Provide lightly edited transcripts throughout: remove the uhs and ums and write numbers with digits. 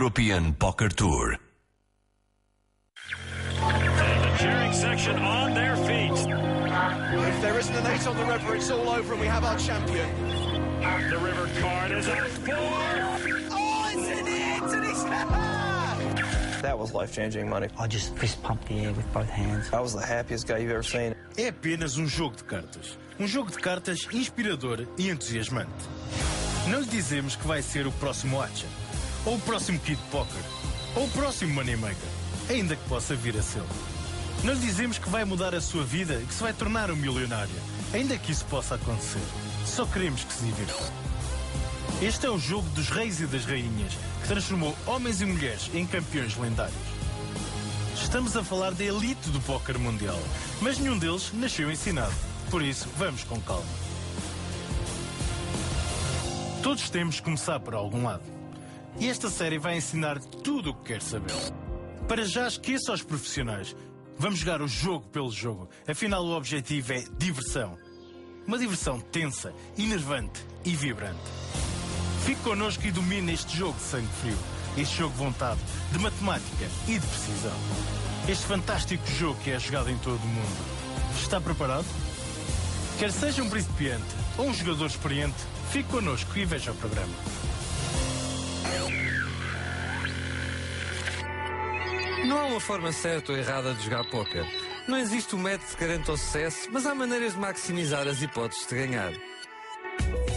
European Poker Tour. And the cheering section on their feet. If there isn't an 8 on the river, it's all over and we have our champion. The river card is at 4. Oh, it's in it! And it's... That was life-changing money. I just fist pumped the air with both hands. I was the happiest guy you've ever seen. É apenas um jogo de cartas. Um jogo de cartas inspirador e entusiasmante. Não lhe dizemos que vai ser o próximo Acha, ou o próximo Kid Poker, ou o próximo Moneymaker, ainda que possa vir a ser. Não lhe dizemos que vai mudar a sua vida e que se vai tornar um milionário, ainda que isso possa acontecer. Só queremos que se divirta. Este é o jogo dos reis e das rainhas, que transformou homens e mulheres em campeões lendários. Estamos a falar da elite do póquer mundial, mas nenhum deles nasceu ensinado. Por isso, vamos com calma. Todos temos que começar por algum lado. E esta série vai ensinar tudo o que quer saber. Para já, esqueça os profissionais. Vamos jogar o jogo pelo jogo. Afinal, o objetivo é diversão. Uma diversão tensa, enervante e vibrante. Fique connosco e domine este jogo de sangue frio. Este jogo de vontade, de matemática e de precisão. Este fantástico jogo que é jogado em todo o mundo. Está preparado? Quer seja um principiante ou um jogador experiente, fique connosco e veja o programa. Não há uma forma certa ou errada de jogar póquer. Não existe um método que garanta o sucesso, mas há maneiras de maximizar as hipóteses de ganhar.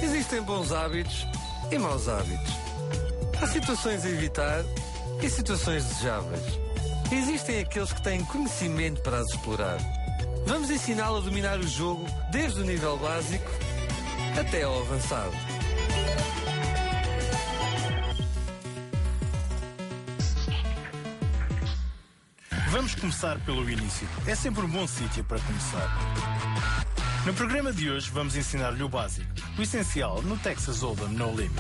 Existem bons hábitos e maus hábitos. Há situações a evitar e situações desejáveis. Existem aqueles que têm conhecimento para as explorar. Vamos ensiná-lo a dominar o jogo desde o nível básico até ao avançado. Vamos começar pelo início. É sempre um bom sítio para começar. No programa de hoje vamos ensinar-lhe o básico, o essencial no Texas Hold'em No Limit.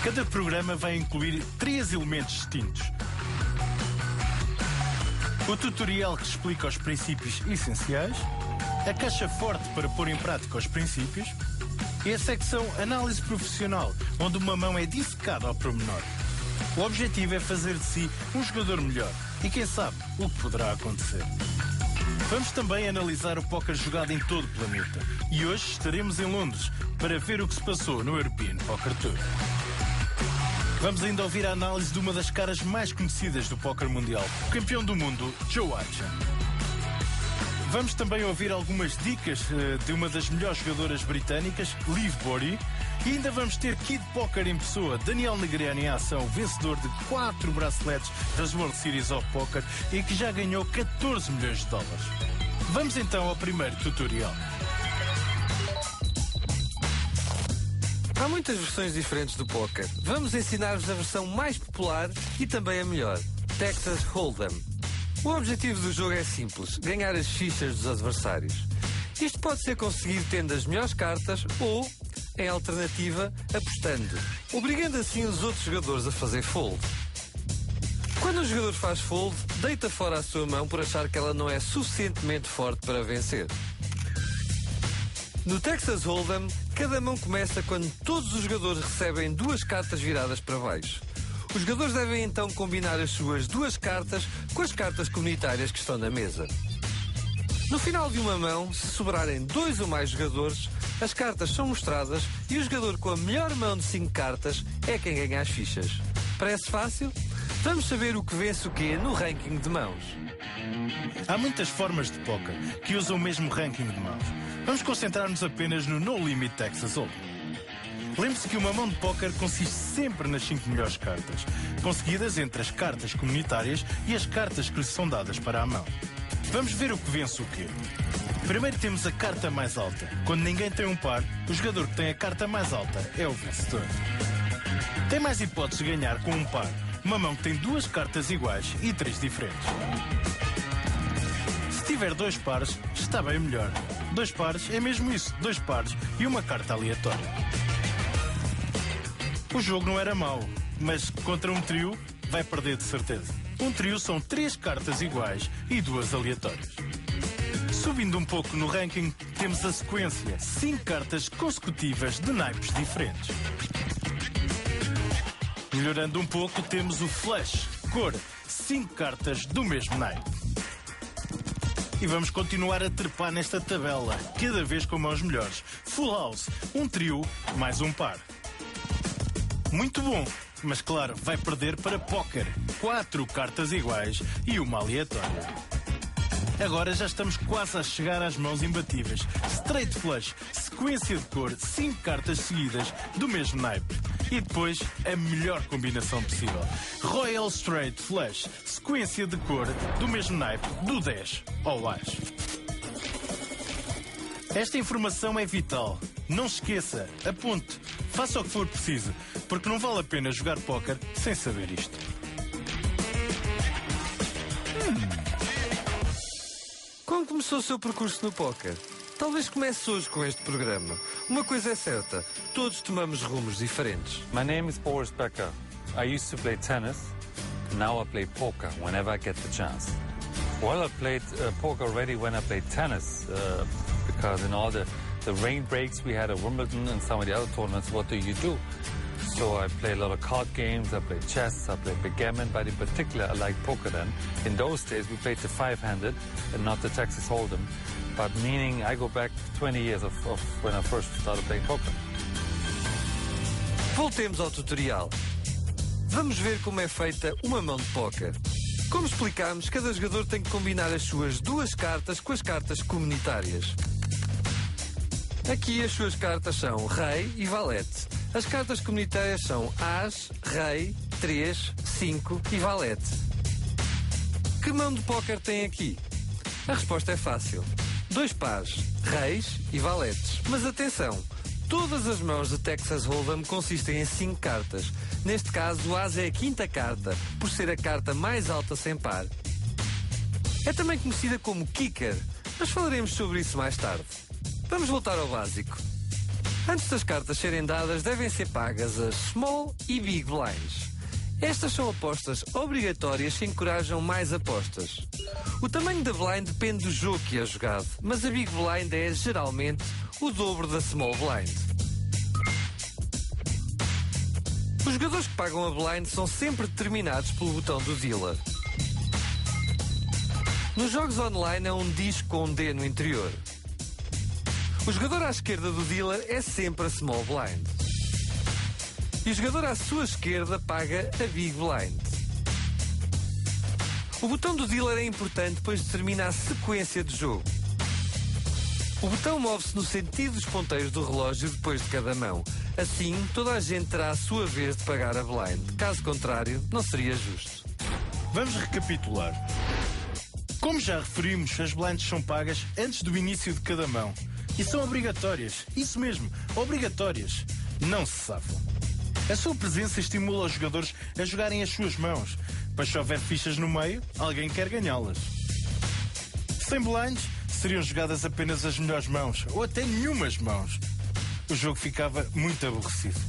Cada programa vai incluir 3 elementos distintos. O tutorial que explica os princípios essenciais, a caixa forte para pôr em prática os princípios e a secção análise profissional, onde uma mão é dissecada ao pormenor. O objetivo é fazer de si um jogador melhor e quem sabe o que poderá acontecer. Vamos também analisar o póquer jogado em todo o planeta e hoje estaremos em Londres para ver o que se passou no European Poker Tour. Vamos ainda ouvir a análise de uma das caras mais conhecidas do póquer mundial, o campeão do mundo, Joe Acha. Vamos também ouvir algumas dicas de uma das melhores jogadoras britânicas, Liv Bory, e ainda vamos ter Kid Poker em pessoa, Daniel Negreanu em ação, vencedor de 4 braceletes das World Series of Poker e que já ganhou 14 milhões de dólares. Vamos então ao primeiro tutorial. Há muitas versões diferentes do póquer. Vamos ensinar-vos a versão mais popular e também a melhor, Texas Hold'em. O objetivo do jogo é simples, ganhar as fichas dos adversários. Isto pode ser conseguido tendo as melhores cartas ou, em alternativa, apostando, obrigando assim os outros jogadores a fazer fold. Quando um jogador faz fold, deita fora a sua mão por achar que ela não é suficientemente forte para vencer. No Texas Hold'em, cada mão começa quando todos os jogadores recebem 2 cartas viradas para baixo. Os jogadores devem então combinar as suas 2 cartas com as cartas comunitárias que estão na mesa. No final de uma mão, se sobrarem 2 ou mais jogadores, as cartas são mostradas e o jogador com a melhor mão de 5 cartas é quem ganha as fichas. Parece fácil? Vamos saber o que vence o quê no ranking de mãos. Há muitas formas de póquer que usam o mesmo ranking de mãos. Vamos concentrar-nos apenas no No Limit Texas Hold'em. Lembre-se que uma mão de póquer consiste sempre nas 5 melhores cartas, conseguidas entre as cartas comunitárias e as cartas que lhe são dadas para a mão. Vamos ver o que vence o quê. Primeiro temos a carta mais alta. Quando ninguém tem um par, o jogador que tem a carta mais alta é o vencedor. Tem mais hipóteses de ganhar com um par, uma mão que tem 2 cartas iguais e 3 diferentes. Se tiver 2 pares, está bem melhor. 2 pares é mesmo isso, 2 pares e uma carta aleatória. O jogo não era mau, mas contra um trio vai perder de certeza. Um trio são 3 cartas iguais e 2 aleatórias. Subindo um pouco no ranking, temos a sequência, 5 cartas consecutivas de naipes diferentes. Melhorando um pouco, temos o Flush, cor 5 cartas do mesmo naipe. E vamos continuar a trepar nesta tabela, cada vez com mãos melhores. Full House, um trio, mais um par. Muito bom, mas claro, vai perder para póquer. 4 cartas iguais e uma aleatória. Agora já estamos quase a chegar às mãos imbatíveis. Straight Flush, sequência de cor, 5 cartas seguidas do mesmo naipe. E depois, a melhor combinação possível. Royal Straight Flush, sequência de cor do mesmo naipe, do 10 ao as. Esta informação é vital. Não se esqueça, aponte, faça o que for preciso, porque não vale a pena jogar póquer sem saber isto. Como começou o seu percurso no póquer? Talvez comece hoje com este programa. Uma coisa é certa, todos tomamos rumos diferentes. My name is Boris Becker. I used to play tennis. Now I play poker whenever I get the chance. Well, I played poker already when I played tennis, because in all the rain breaks we had at Wimbledon and some of the other tournaments, what do? So I play a lot of card games, I play chess, I play backgammon, but in particular I like poker then. In those days we played the 5-handed and not the Texas Hold'em, but meaning I go back 20 years of when I first started playing poker. Voltemos ao tutorial. Vamos ver como é feita uma mão de póquer. Como explicámos, cada jogador tem que combinar as suas 2 cartas com as cartas comunitárias. Aqui as suas cartas são Rei e Valete. As cartas comunitárias são As, Rei, 3, 5 e Valete. Que mão de póquer tem aqui? A resposta é fácil. 2 pares, Reis e Valetes. Mas atenção, todas as mãos de Texas Hold'em consistem em 5 cartas. Neste caso, o As é a 5ª carta, por ser a carta mais alta sem par. É também conhecida como Kicker, mas falaremos sobre isso mais tarde. Vamos voltar ao básico. Antes das cartas serem dadas, devem ser pagas as Small e Big Blinds. Estas são apostas obrigatórias que encorajam mais apostas. O tamanho da blind depende do jogo que é jogado, mas a Big Blind é geralmente o dobro da Small Blind. Os jogadores que pagam a blind são sempre determinados pelo botão do dealer. Nos jogos online é um disco com um D no interior. O jogador à esquerda do dealer é sempre a Small Blind. E o jogador à sua esquerda paga a Big Blind. O botão do dealer é importante, pois determina a sequência de jogo. O botão move-se no sentido dos ponteiros do relógio depois de cada mão. Assim, toda a gente terá a sua vez de pagar a blind. Caso contrário, não seria justo. Vamos recapitular. Como já referimos, as blinds são pagas antes do início de cada mão. E são obrigatórias. Isso mesmo, obrigatórias. Não se safam. A sua presença estimula os jogadores a jogarem as suas mãos, pois se houver fichas no meio, alguém quer ganhá-las. Sem blinds, seriam jogadas apenas as melhores mãos, ou até nenhumas mãos. O jogo ficava muito aborrecido.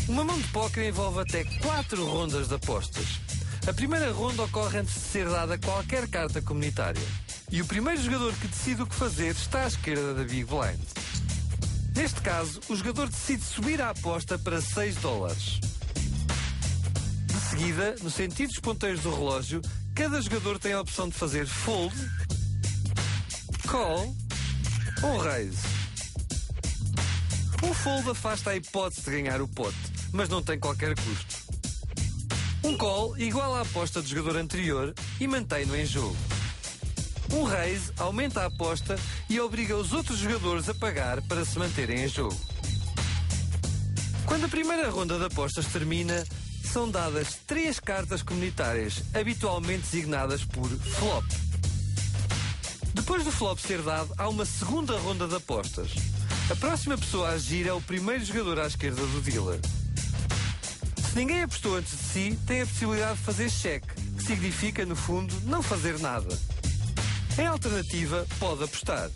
Uma mão de póquer envolve até 4 rondas de apostas. A primeira ronda ocorre antes de ser dada qualquer carta comunitária. E o primeiro jogador que decide o que fazer está à esquerda da Big Blind. Neste caso, o jogador decide subir a aposta para $6. De seguida, no sentido dos ponteiros do relógio, cada jogador tem a opção de fazer fold, call ou raise. Um fold afasta a hipótese de ganhar o pote, mas não tem qualquer custo. Um call iguala a aposta do jogador anterior e mantém-no em jogo. Um raise aumenta a aposta e obriga os outros jogadores a pagar para se manterem em jogo. Quando a primeira ronda de apostas termina, são dadas 3 cartas comunitárias, habitualmente designadas por flop. Depois do flop ser dado, há uma segunda ronda de apostas. A próxima pessoa a agir é o primeiro jogador à esquerda do dealer. Se ninguém apostou antes de si, tem a possibilidade de fazer cheque, que significa, no fundo, não fazer nada. Em alternativa, pode apostar.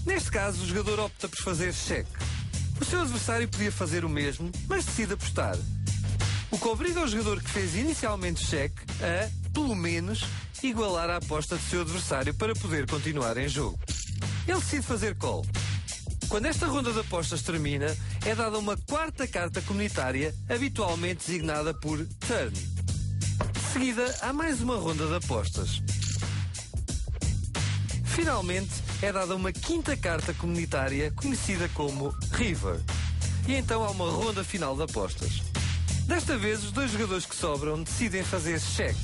Neste caso, o jogador opta por fazer cheque. O seu adversário podia fazer o mesmo, mas decide apostar. O que obriga o jogador que fez inicialmente cheque a, pelo menos, igualar a aposta do seu adversário para poder continuar em jogo. Ele decide fazer call. Quando esta ronda de apostas termina, é dada uma quarta carta comunitária, habitualmente designada por turn. De seguida, há mais uma ronda de apostas. Finalmente, é dada uma quinta carta comunitária, conhecida como river. E então há uma ronda final de apostas. Desta vez, os dois jogadores que sobram decidem fazer cheque.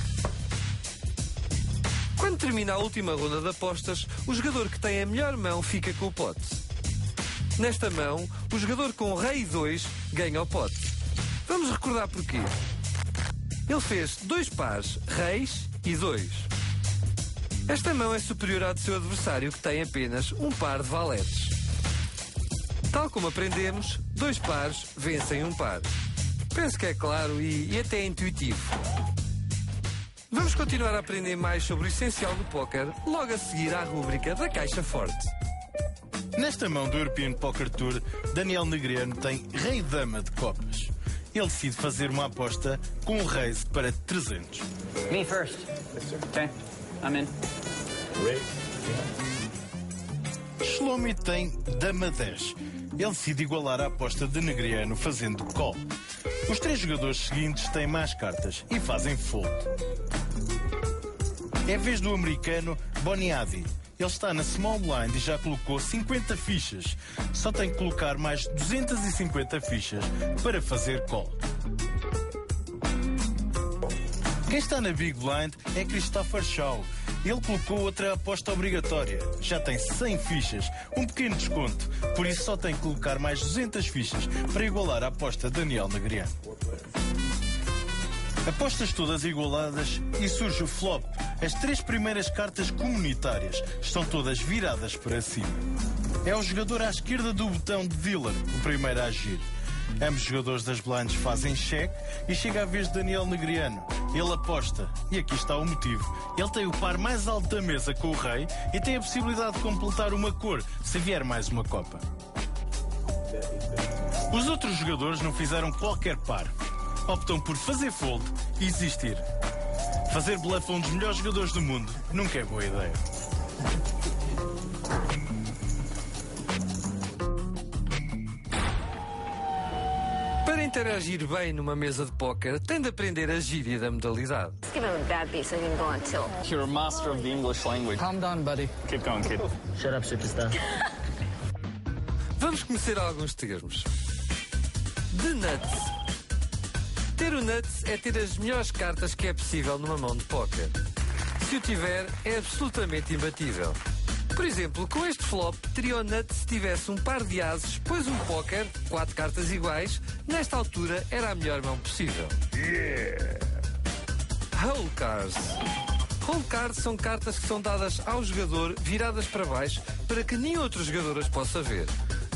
Quando termina a última ronda de apostas, o jogador que tem a melhor mão fica com o pote. Nesta mão, o jogador com rei 2 ganha o pote. Vamos recordar porquê. Ele fez 2 pares, reis e 2. Esta mão é superior à do seu adversário, que tem apenas um par de valetes. Tal como aprendemos, 2 pares vencem um par. Penso que é claro e até intuitivo. Vamos continuar a aprender mais sobre o essencial do póquer logo a seguir à rúbrica da Caixa Forte. Nesta mão do European Poker Tour, Daniel Negreanu tem rei-dama de copas. Ele decide fazer uma aposta com um raise para 300. Me first. Okay, I'm in. Shlomi tem dama 10. Ele decide igualar a aposta de Negreanu fazendo call. Os 3 jogadores seguintes têm mais cartas e fazem fold. É a vez do americano Boniadi. Ele está na small blind e já colocou 50 fichas. Só tem que colocar mais 250 fichas para fazer call. Quem está na big blind é Christopher Shaw. Ele colocou outra aposta obrigatória. Já tem 100 fichas, um pequeno desconto. Por isso só tem que colocar mais 200 fichas para igualar a aposta de Daniel Negreanu. Apostas todas igualadas e surge o flop. As 3 primeiras cartas comunitárias estão todas viradas para cima. É o jogador à esquerda do botão de dealer, o primeiro a agir. Ambos os jogadores das blinds fazem cheque e chega a vez de Daniel Negreanu. Ele aposta, e aqui está o motivo. Ele tem o par mais alto da mesa com o rei e tem a possibilidade de completar uma cor se vier mais uma copa. Os outros jogadores não fizeram qualquer par. Optam por fazer fold e existir. Fazer bluff a um dos melhores jogadores do mundo nunca é boa ideia. Para interagir bem numa mesa de póquer, tem de aprender a gíria da modalidade. Let's give him a bad beat so he can go on tilt. You're a master of the English language. Calm down, buddy. Keep going, kid. Shut up, superstar. Vamos conhecer alguns termos. The nuts. Ter o nuts é ter as melhores cartas que é possível numa mão de póquer. Se o tiver, é absolutamente imbatível. Por exemplo, com este flop, teria o nuts se tivesse um par de ases, pois um póquer, 4 cartas iguais, nesta altura era a melhor mão possível. Hole cards. Hole cards são cartas que são dadas ao jogador viradas para baixo para que nenhum outro jogador as possa ver.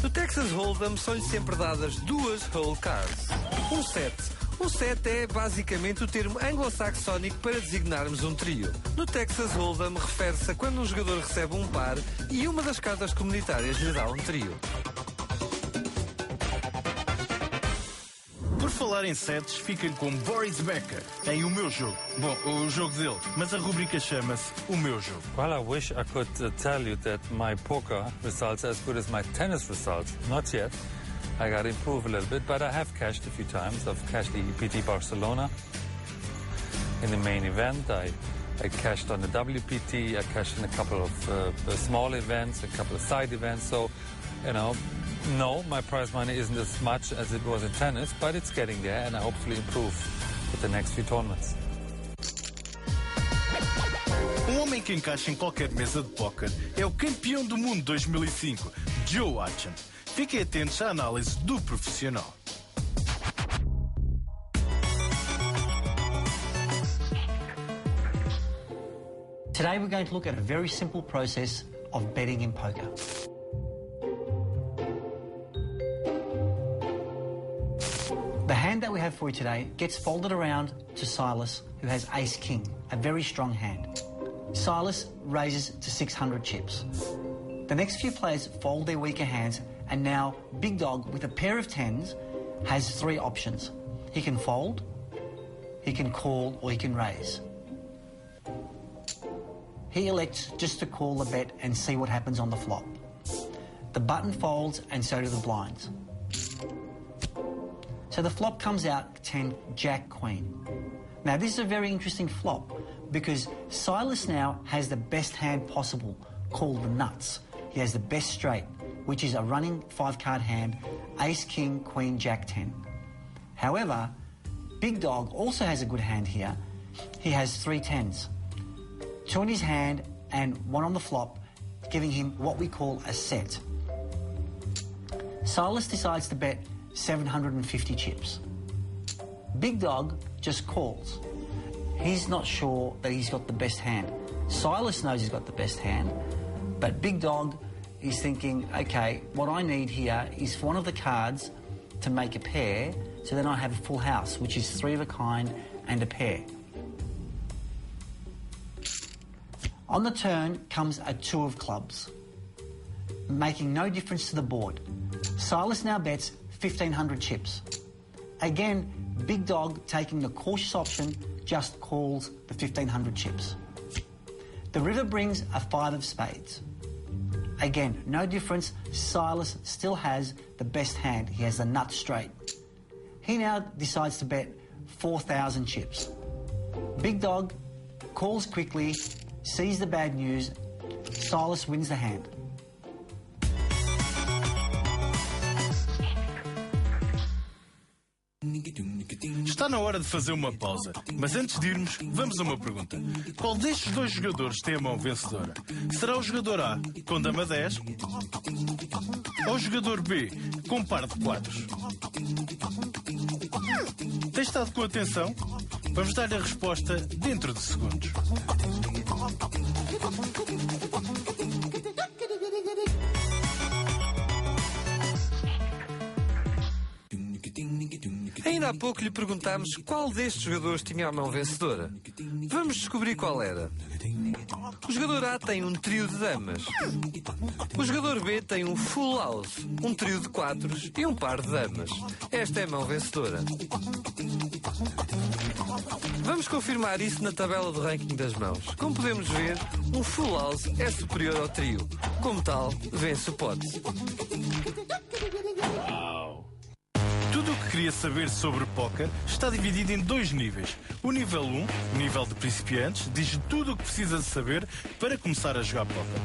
No Texas Hold'em são-lhe sempre dadas 2 hole cards. Um set. Um set é basicamente o termo anglo-saxónico para designarmos um trio. No Texas Hold'em refere-se a quando um jogador recebe um par e uma das cartas comunitárias lhe dá um trio. Por falar em sets, fica com Boris Becker em O Meu Jogo. Bom, o jogo dele, mas a rubrica chama-se O Meu Jogo. Well, I wish I could tell you that my poker results are as good as my tennis results. Not yet. I got to improve a little bit, but I have cashed a few times. I've cashed the EPT Barcelona in the main event. I cashed on the WPT. I cashed in a couple of small events, a couple of side events. So, you know, no, my prize money isn't as much as it was in tennis, but it's getting there, and I hopefully improve with the next few tournaments. Um homem que encaixa em qualquer mesa de póquer é o campeão do mundo 2005, Joe Watson. Fiquem atentos à análise do profissional. Today we're going to look at a very simple process of betting in poker. The hand that we have for you today gets folded around to Silas, who has ace-king, a very strong hand. Silas raises to 600 chips. The next few players fold their weaker hands, and now Big Dog, with a pair of tens, has 3 options. He can fold, he can call, or he can raise. He elects just to call the bet and see what happens on the flop. The button folds and so do the blinds. So the flop comes out 10 Jack Queen. Now this is a very interesting flop because Silas now has the best hand possible, called the nuts. He has the best straight, which is a running 5-card hand, Ace, King, Queen, Jack 10. However, Big Dog also has a good hand here. He has 3 10s, 2 in his hand and 1 on the flop, giving him what we call a set. Silas decides to bet 750 chips. Big Dog just calls. He's not sure that he's got the best hand. Silas knows he's got the best hand, but Big Dog is thinking, okay, what I need here is for one of the cards to make a pair, so then I have a full house, which is 3 of a kind and a pair. On the turn comes a 2 of clubs, making no difference to the board. Silas now bets 1,500 chips. Again, Big Dog, taking the cautious option, just calls the 1,500 chips. The river brings a 5 of spades. Again, no difference. Silas still has the best hand. He has the nut straight. He now decides to bet 4,000 chips. Big Dog calls quickly, sees the bad news. Silas wins the hand. Está na hora de fazer uma pausa, mas antes de irmos, vamos a uma pergunta. Qual destes 2 jogadores tem a mão vencedora? Será o jogador A com dama 10 ou o jogador B com par de 4? Tem estado com atenção? Vamos dar a resposta dentro de segundos. Ainda há pouco lhe perguntámos qual destes jogadores tinha a mão vencedora. Vamos descobrir qual era. O jogador A tem um trio de damas. O jogador B tem um full house, um trio de 4s e um par de damas. Esta é a mão vencedora. Vamos confirmar isso na tabela de ranking das mãos. Como podemos ver, um full house é superior ao trio. Como tal, vence o pote. Tudo o que queria saber sobre póquer está dividido em 2 níveis. O nível 1, nível de principiantes, diz tudo o que precisa de saber para começar a jogar póquer.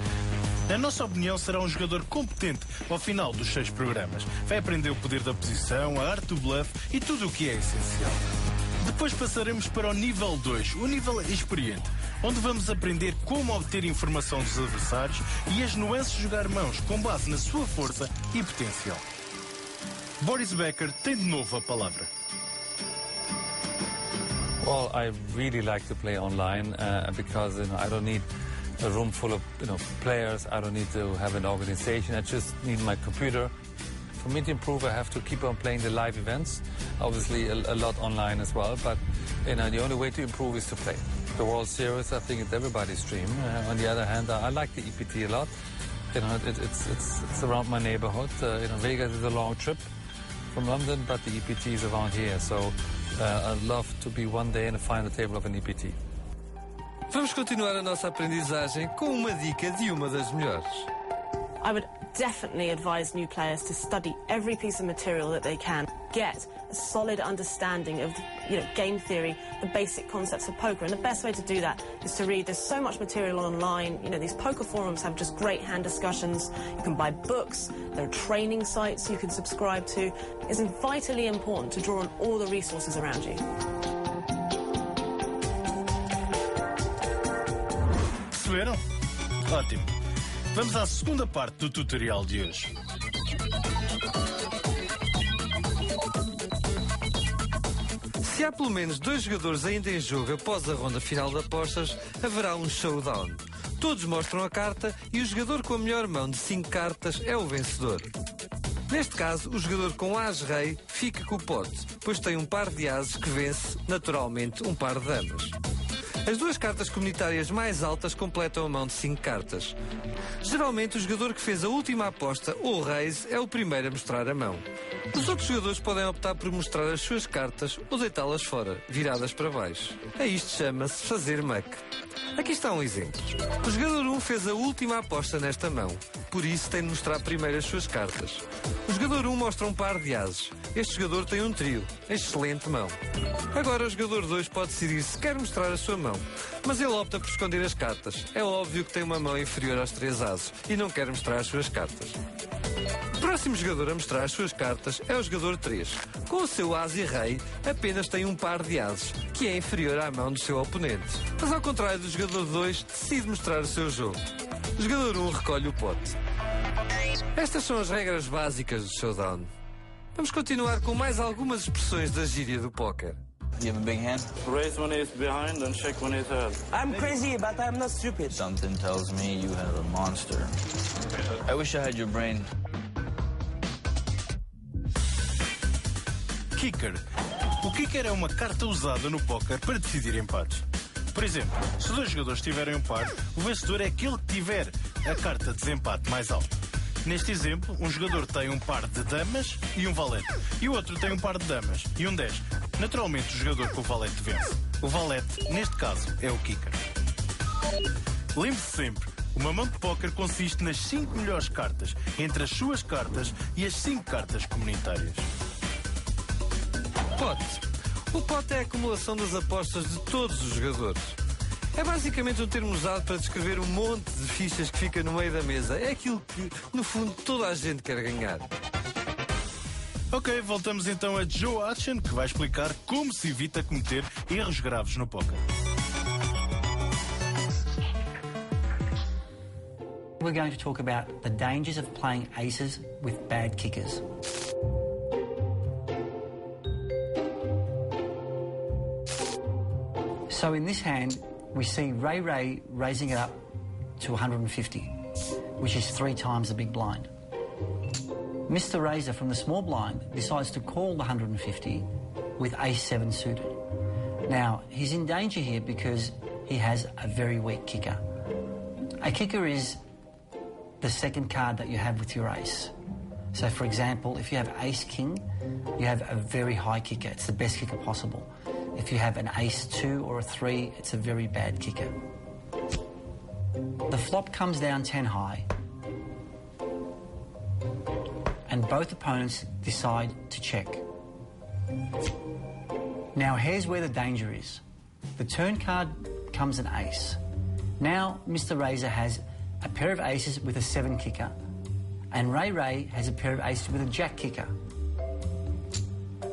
Na nossa opinião, será um jogador competente ao final dos 6 programas. Vai aprender o poder da posição, a arte do bluff e tudo o que é essencial. Depois passaremos para o nível 2, o nível experiente, onde vamos aprender como obter informação dos adversários e as nuances de jogar mãos com base na sua força e potencial. Boris Becker tem de novo a palavra. Well, I really like to play online because I don't need a room full of players. I don't need to have an organization. I just need my computer. For me to improve, I have to keep on playing the live events. Obviously, a lot online as well. But the only way to improve is to play. The World Series, I think it's everybody's dream. On the other hand, I like the EPT a lot. It's around my neighborhood. Vegas is a long trip from London, but the EPT is around here. So I'd love to be one day in the final table of an EPT. Vamos continuar a nossa aprendizagem com uma dica de uma das melhores. I would definitely advise new players to study every piece of material that they can. Get a solid understanding of game theory, the basic concepts of poker. And the best way to do that is to read. There's so much material online. These poker forums have just great hand discussions. You can buy books. There are training sites you can subscribe to. It's vitally important to draw on all the resources around you. Perceberam? Ótimo. Vamos à segunda parte do tutorial de hoje. Se há pelo menos 2 jogadores ainda em jogo após a ronda final de apostas, haverá um showdown. Todos mostram a carta e o jogador com a melhor mão de 5 cartas é o vencedor. Neste caso, o jogador com as-rei fica com o pote, pois tem um par de ases que vence, naturalmente, um par de damas. As duas cartas comunitárias mais altas completam a mão de 5 cartas. Geralmente, o jogador que fez a última aposta ou raise é o primeiro a mostrar a mão. Os outros jogadores podem optar por mostrar as suas cartas ou deitá-las fora, viradas para baixo. A isto chama-se fazer muck. Aqui está um exemplo. O jogador 1 fez a última aposta nesta mão, por isso tem de mostrar primeiro as suas cartas. O jogador 1 mostra um par de ases. Este jogador tem um trio. Excelente mão. Agora o jogador 2 pode decidir se quer mostrar a sua mão, mas ele opta por esconder as cartas. É óbvio que tem uma mão inferior aos 3 ases e não quer mostrar as suas cartas. O próximo jogador a mostrar as suas cartas é o jogador 3. Com o seu as e rei, apenas tem um par de ases, que é inferior à mão do seu oponente. Mas ao contrário do jogador 2, decide mostrar o seu jogo. O jogador 1 recolhe o pote. Estas são as regras básicas do showdown. Vamos continuar com mais algumas expressões da gíria do póquer. You have a big hand? Raise when he's behind and check when he's ahead. I'm crazy, but I'm not stupid. Something tells me you have a monster. I wish I had your brain. Kicker. O kicker é uma carta usada no póquer para decidir empates. Por exemplo, se 2 jogadores tiverem um par, o vencedor é aquele que tiver a carta de desempate mais alta. Neste exemplo, um jogador tem um par de damas e um valete, e o outro tem um par de damas e um 10. Naturalmente, o jogador com o valete vence. O valete, neste caso, é o kicker. Lembre-se sempre, uma mão de póquer consiste nas 5 melhores cartas, entre as suas cartas e as 5 cartas comunitárias. Pote. O pote é a acumulação das apostas de todos os jogadores. É basicamente um termo usado para descrever um monte de fichas que fica no meio da mesa. É aquilo que, no fundo, toda a gente quer ganhar. Ok, voltamos então a Joe Action, que vai explicar como se evita cometer erros graves no póquer. We're going to talk about the dangers of playing aces with bad kickers. So in this hand, we see Ray raising it up to 150, which is 3 times the big blind. Mr. Razor from the small blind decides to call the 150 with ace-7 suited. Now, he's in danger here because he has a very weak kicker. A kicker is the second card that you have with your ace. So, for example, if you have ace-king, you have a very high kicker. It's the best kicker possible. If you have an ace-2 or a 3, it's a very bad kicker. The flop comes down 10 high, and both opponents decide to check. Now here's where the danger is. The turn card comes an ace. Now Mr. Razor has a pair of aces with a 7 kicker, and Ray has a pair of aces with a jack kicker.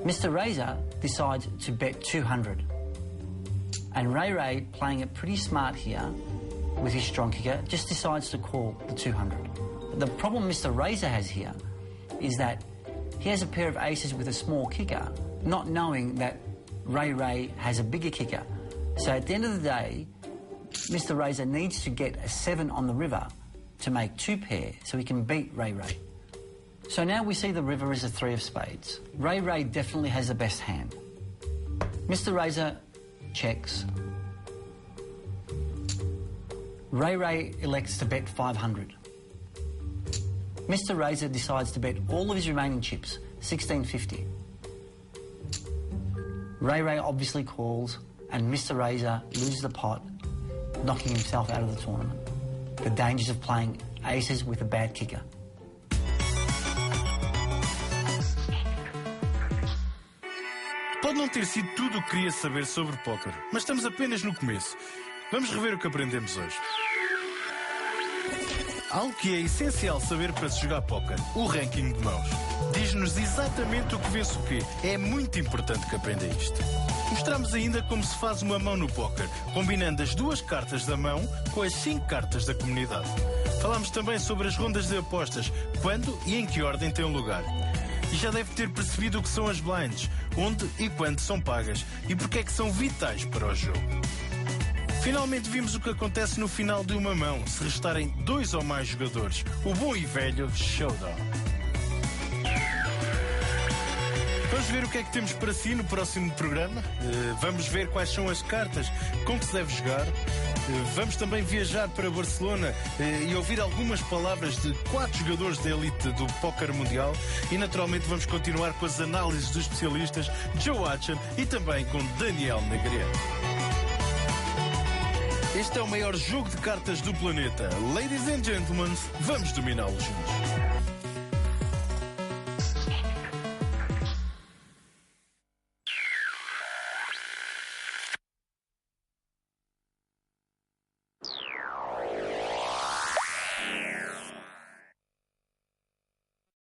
Mr. Razor decides to bet 200, and Ray, playing it pretty smart here with his strong kicker, just decides to call the 200. The problem Mr. Razor has here is that he has a pair of aces with a small kicker, not knowing that Ray has a bigger kicker. So at the end of the day, Mr. Razor needs to get a 7 on the river to make 2 pair so he can beat Ray. So now we see the river is a 3 of spades. Ray definitely has the best hand. Mr. Razor checks. Ray elects to bet 500. Mr. Razor decides to bet all of his remaining chips, 1650. Ray obviously calls, and Mr. Razor loses the pot, knocking himself out of the tournament. The dangers of playing aces with a bad kicker. Pode não ter sido tudo o que queria saber sobre póquer, mas estamos apenas no começo. Vamos rever o que aprendemos hoje. Algo que é essencial saber para se jogar póquer: o ranking de mãos. Diz-nos exatamente o que vence o quê. É muito importante que aprenda isto. Mostramos ainda como se faz uma mão no póquer, combinando as 2 cartas da mão com as 5 cartas da comunidade. Falámos também sobre as rondas de apostas, quando e em que ordem têm lugar. E já deve ter percebido o que são as blinds, onde e quando são pagas e porque é que são vitais para o jogo. Finalmente vimos o que acontece no final de uma mão, se restarem 2 ou mais jogadores. O bom e velho showdown. Vamos ver o que é que temos para si no próximo programa. Vamos ver quais são as cartas com que se deve jogar. Vamos também viajar para Barcelona e ouvir algumas palavras de 4 jogadores da elite do póquer mundial. E naturalmente vamos continuar com as análises dos especialistas Joe Hachan e também com Daniel Negreira. Este é o maior jogo de cartas do planeta. Ladies and gentlemen, vamos dominá-lo juntos.